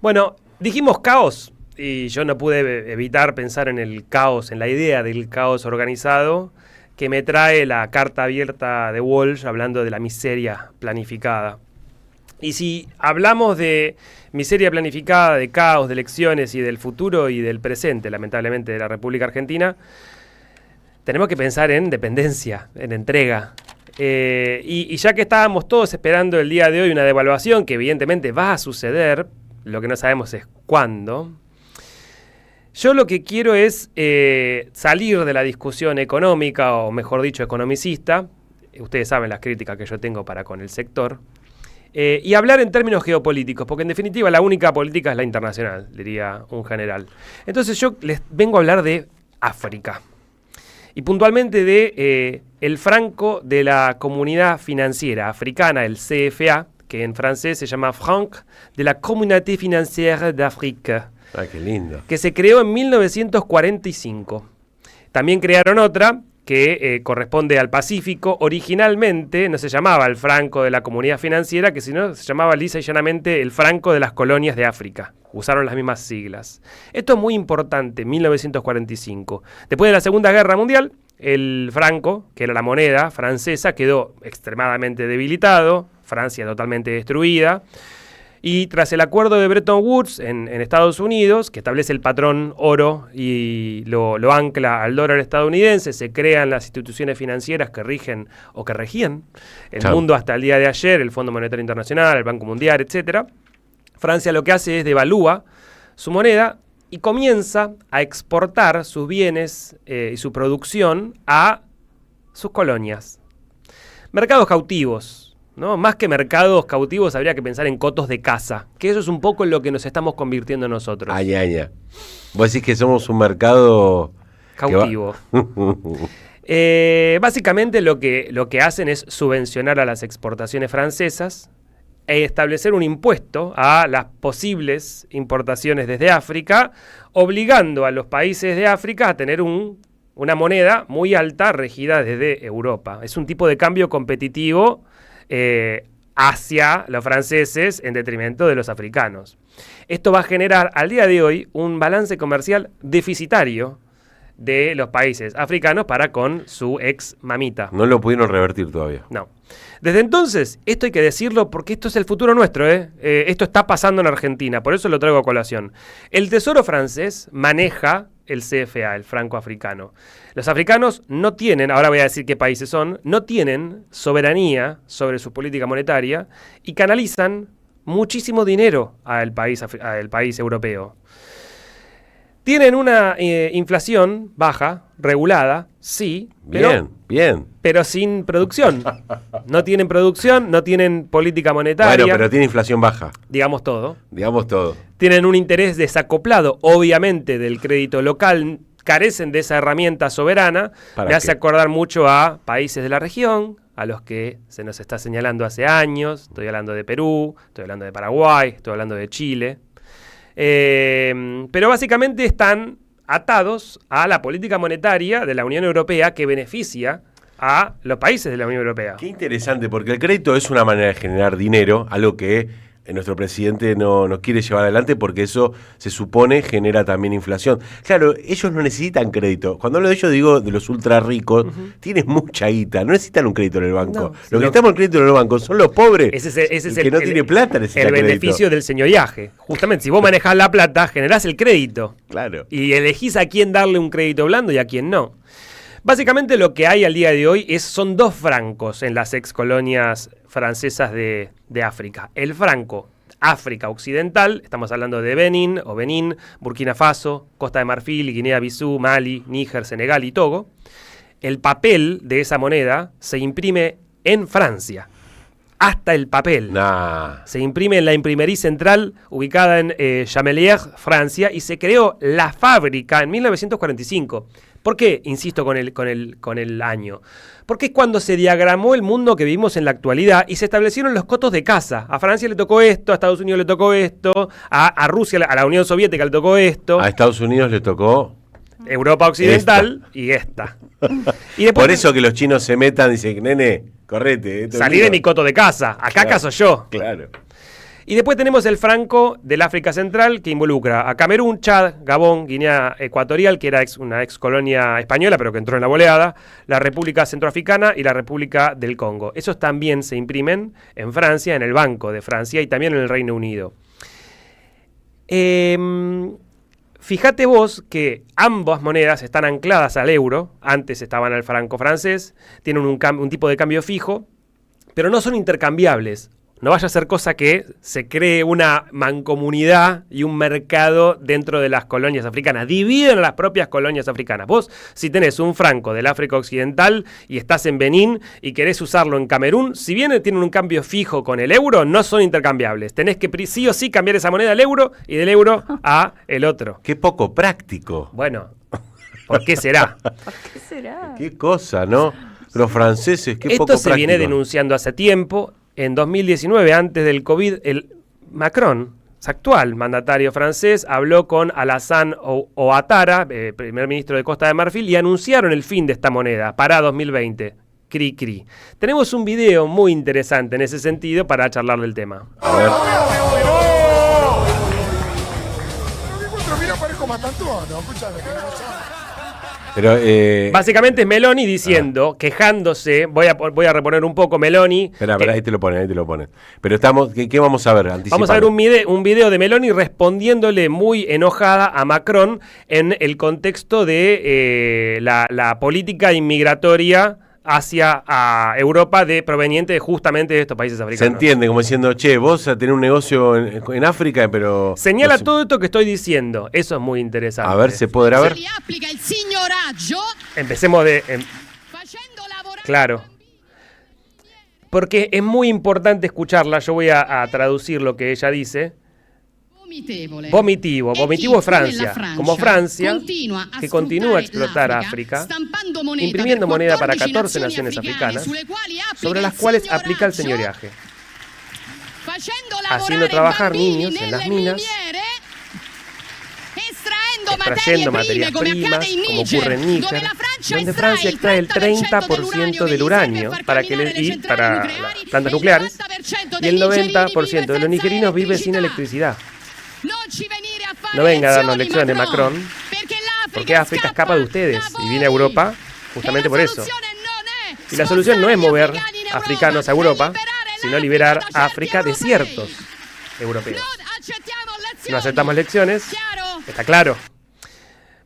Bueno, dijimos caos y yo no pude evitar pensar en el caos, en la idea del caos organizado que me trae la carta abierta de Walsh hablando de la miseria planificada. Y si hablamos de miseria planificada, de caos, de elecciones y del futuro y del presente, lamentablemente, de la República Argentina, tenemos que pensar en dependencia, en entrega. Y ya que estábamos todos esperando el día de hoy una devaluación que evidentemente va a suceder, lo que no sabemos es cuándo, yo lo que quiero es salir de la discusión económica, o mejor dicho, economicista. Ustedes saben las críticas que yo tengo para con el sector. Y hablar en términos geopolíticos, porque en definitiva la única política es la internacional, diría un general. Entonces yo les vengo a hablar de África. Y puntualmente de el franco de la Comunidad Financiera Africana, el CFA, que en francés se llama Franc de la Communauté Financière d'Afrique. Ah, qué lindo. Que se creó en 1945. También crearon otra que corresponde al Pacífico. Originalmente no se llamaba el franco de la Comunidad Financiera, que sino se llamaba lisa y llanamente el franco de las colonias de África. Usaron las mismas siglas. Esto es muy importante, 1945. Después de la Segunda Guerra Mundial, el franco, que era la moneda francesa, quedó extremadamente debilitado, Francia totalmente destruida. Y tras el acuerdo de Bretton Woods en Estados Unidos, que establece el patrón oro y lo ancla al dólar estadounidense, se crean las instituciones financieras que rigen o que regían el mundo hasta el día de ayer, el Fondo Monetario Internacional, el Banco Mundial, etc. Francia lo que hace es devalúa su moneda y comienza a exportar sus bienes y su producción a sus colonias. Mercados cautivos. ¿No? Más que mercados cautivos habría que pensar en cotos de caza, que eso es un poco en lo que nos estamos convirtiendo nosotros. Vos decís que somos un mercado cautivo. Básicamente lo que hacen es subvencionar a las exportaciones francesas e establecer un impuesto a las posibles importaciones desde África, obligando a los países de África a tener una moneda muy alta regida desde Europa. Es un tipo de cambio competitivo hacia los franceses en detrimento de los africanos. Esto va a generar al día de hoy un balance comercial deficitario de los países africanos para con su ex mamita. No lo pudieron revertir todavía. No. Desde entonces, esto hay que decirlo porque esto es el futuro nuestro, esto está pasando en Argentina, por eso lo traigo a colación. El Tesoro francés maneja el CFA, el franco africano. Los africanos no tienen, ahora voy a decir qué países son, no tienen soberanía sobre su política monetaria y canalizan muchísimo dinero al país europeo. Tienen una inflación baja, regulada, sí, pero sin producción. No tienen producción, no tienen política monetaria. Bueno, pero tiene inflación baja. Digamos todo. Tienen un interés desacoplado, obviamente, del crédito local. Carecen de esa herramienta soberana. Me hace acordar mucho a países de la región, a los que se nos está señalando hace años. Estoy hablando de Perú, estoy hablando de Paraguay, estoy hablando de Chile. Pero básicamente están atados a la política monetaria de la Unión Europea que beneficia a los países de la Unión Europea. Qué interesante, porque el crédito es una manera de generar dinero, algo que nuestro presidente no quiere llevar adelante porque eso se supone genera también inflación. Claro, ellos no necesitan crédito. Cuando hablo de ellos digo de los ultra ricos, tienen mucha guita, no necesitan un crédito en el banco. No, los que necesitamos el crédito en el banco son los pobres. Ese es que no tiene plata necesita el crédito. Beneficio del señoriaje. Justamente, si vos manejás la plata, generás el crédito. Claro. Y elegís a quién darle un crédito blando y a quién no. Básicamente lo que hay al día de hoy son dos francos en las ex colonias francesas de África. El franco África Occidental, estamos hablando de Benín, Burkina Faso, Costa de Marfil, Guinea-Bissau, Mali, Níger, Senegal y Togo. El papel de esa moneda se imprime en Francia. Hasta el papel. Se imprime en la imprimería central ubicada en Chamelières, Francia, y se creó la fábrica en 1945. ¿Por qué insisto con el año? Porque es cuando se diagramó el mundo que vivimos en la actualidad y se establecieron los cotos de caza. A Francia le tocó esto, a Estados Unidos le tocó esto, a Rusia, a la Unión Soviética le tocó esto. A Estados Unidos le tocó Europa Occidental y esta. Y después, por eso que los chinos se metan y dicen, nene, correte. Salí de mi coto de caza, acá caso yo. Claro. Y después tenemos el franco del África Central, que involucra a Camerún, Chad, Gabón, Guinea Ecuatorial, que era una ex colonia española, pero que entró en la boleada, la República Centroafricana y la República del Congo. Esos también se imprimen en Francia, en el Banco de Francia y también en el Reino Unido. Fíjate vos que ambas monedas están ancladas al euro, antes estaban al franco francés, tienen un tipo de cambio fijo, pero no son intercambiables. No vaya a ser cosa que se cree una mancomunidad y un mercado dentro de las colonias africanas. Dividen las propias colonias africanas. Vos, si tenés un franco del África Occidental y estás en Benín y querés usarlo en Camerún, si bien tienen un cambio fijo con el euro, no son intercambiables. Tenés que sí o sí cambiar esa moneda al euro y del euro a el otro. Qué poco práctico. Bueno, ¿por qué será? ¿Por qué será? Qué cosa, ¿no? Los franceses, qué poco práctico. Esto se viene denunciando hace tiempo. En 2019, antes del COVID, Macron, actual mandatario francés, habló con Alassane Ouattara, primer ministro de Costa de Marfil, y anunciaron el fin de esta moneda para 2020. Cri, cri. Tenemos un video muy interesante en ese sentido para charlar del tema. A ver. Pero, básicamente es Meloni diciendo, quejándose, voy a reponer un poco Meloni. Espera, ahí te lo ponen. Pero estamos, ¿qué vamos a ver? Vamos a ver un video de Meloni respondiéndole muy enojada a Macron en el contexto de la política inmigratoria hacia Europa proveniente justamente de estos países africanos. Se entiende, como diciendo, che, vos a tener un negocio en África, pero... Señala todo esto que estoy diciendo. Eso es muy interesante. A ver, ¿se podrá ver? Empecemos Claro. Porque es muy importante escucharla. Yo voy a traducir lo que ella dice. Vomitivo es Francia, como Francia, que continúa a explotar África, imprimiendo moneda para 14 naciones africanas, sobre las cuales aplica el señoreaje, haciendo trabajar niños en las minas, extrayendo materias primas, como ocurre en Níger, donde Francia extrae el 30% del uranio para las plantas nucleares, y el 90% de los nigerinos vive sin electricidad. No venga a darnos lecciones, Macron, porque África escapa de ustedes y viene a Europa justamente por eso. Y la solución no es mover africanos a Europa, sino liberar a África de ciertos europeos. Si no aceptamos lecciones, está claro.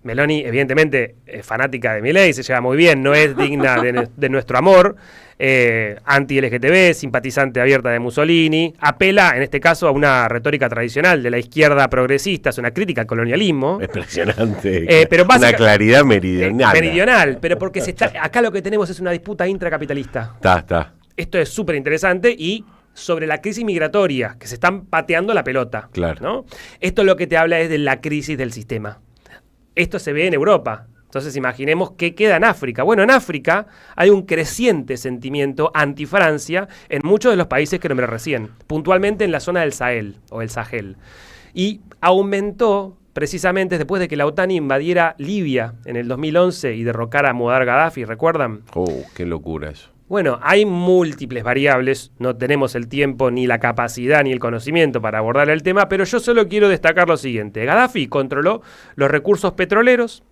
Meloni, evidentemente, es fanática de Milei, se lleva muy bien, no es digna de nuestro amor, anti-LGTB, simpatizante abierta de Mussolini, apela, en este caso, a una retórica tradicional de la izquierda progresista, es una crítica al colonialismo. Impresionante. Pero una claridad meridional. Meridional, pero porque acá lo que tenemos es una disputa intracapitalista. Está. Esto es súper interesante y sobre la crisis migratoria, que se están pateando la pelota. Claro. ¿No? Esto lo que te habla es de la crisis del sistema. Esto se ve en Europa. Entonces imaginemos qué queda en África. Bueno, en África hay un creciente sentimiento anti-Francia en muchos de los países que nombré recién, puntualmente en la zona del Sahel o el Sahel. Y aumentó precisamente después de que la OTAN invadiera Libia en el 2011 y derrocara a Muammar Gaddafi, ¿recuerdan? Qué locura eso. Bueno, hay múltiples variables, no tenemos el tiempo, ni la capacidad, ni el conocimiento para abordar el tema, pero yo solo quiero destacar lo siguiente. Gaddafi controló los recursos petroleros,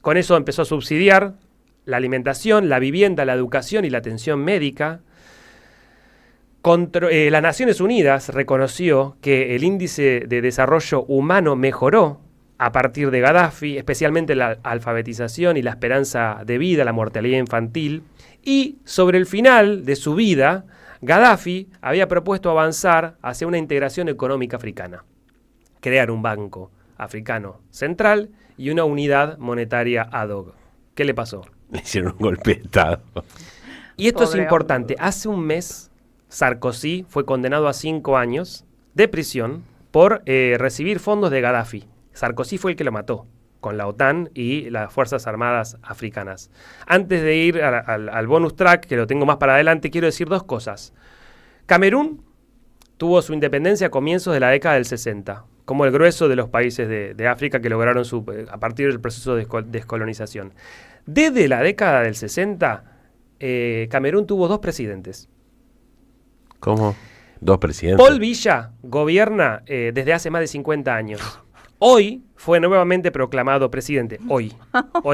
con eso empezó a subsidiar la alimentación, la vivienda, la educación y la atención médica. Las Naciones Unidas reconoció que el índice de desarrollo humano mejoró a partir de Gaddafi, especialmente la alfabetización y la esperanza de vida, la mortalidad infantil. Y sobre el final de su vida, Gaddafi había propuesto avanzar hacia una integración económica africana, crear un banco africano central y una unidad monetaria ad hoc. ¿Qué le pasó? Le hicieron un golpe de Estado. Y esto es importante. Hace un mes, Sarkozy fue condenado a 5 años de prisión por recibir fondos de Gaddafi. Sarkozy fue el que lo mató, con la OTAN y las Fuerzas Armadas africanas. Antes de ir al bonus track, que lo tengo más para adelante, quiero decir 2 cosas. Camerún tuvo su independencia a comienzos de la década del 60, como el grueso de los países de África que lograron a partir del proceso de descolonización. Desde la década del 60, Camerún tuvo 2 presidentes. ¿Cómo? 2 presidentes. Paul Villa gobierna desde hace más de 50 años. Hoy fue nuevamente proclamado presidente. Hoy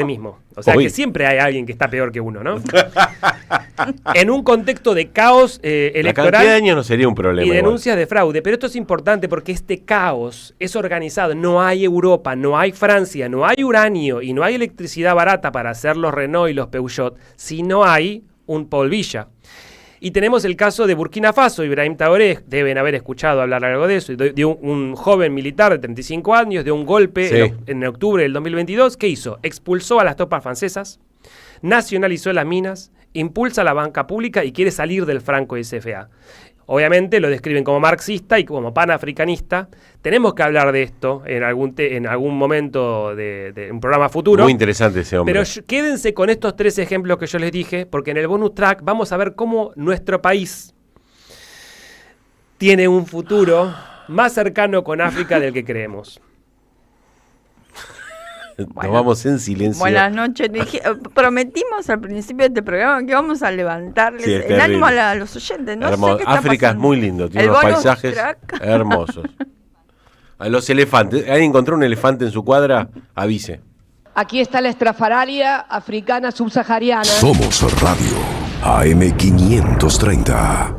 mismo. O sea Hoy. que siempre hay alguien que está peor que uno, ¿no? En un contexto de caos La electoral cantidad de años no sería un problema. y igual. denuncias de fraude. Pero esto es importante porque este caos es organizado. No hay Europa, no hay Francia, no hay uranio y no hay electricidad barata para hacer los Renault y los Peugeot si no hay un Paul Villa. Y tenemos el caso de Burkina Faso, Ibrahim Traoré, deben haber escuchado hablar algo de eso, de un joven militar de 35 años, de un golpe Sí. en octubre del 2022. ¿Qué hizo? Expulsó a las tropas francesas, nacionalizó las minas, impulsa la banca pública y quiere salir del franco SFA. Obviamente lo describen como marxista y como panafricanista. Tenemos que hablar de esto en algún momento de un programa futuro. Muy interesante ese hombre. Pero quédense con estos 3 ejemplos que yo les dije, porque en el bonus track vamos a ver cómo nuestro país tiene un futuro más cercano con África del que creemos. Nos vamos en silencio. Buenas noches. Prometimos al principio de este programa que vamos a levantarles Sí, es el terrible. ánimo a los oyentes. No Hermoso. sé qué está África es pasando. muy lindo, tiene El unos bonus paisajes track. hermosos. A los elefantes. ¿Alguien encontró un elefante en su cuadra? Avise. Aquí está la estrafalaria africana subsahariana. Somos Radio AM530.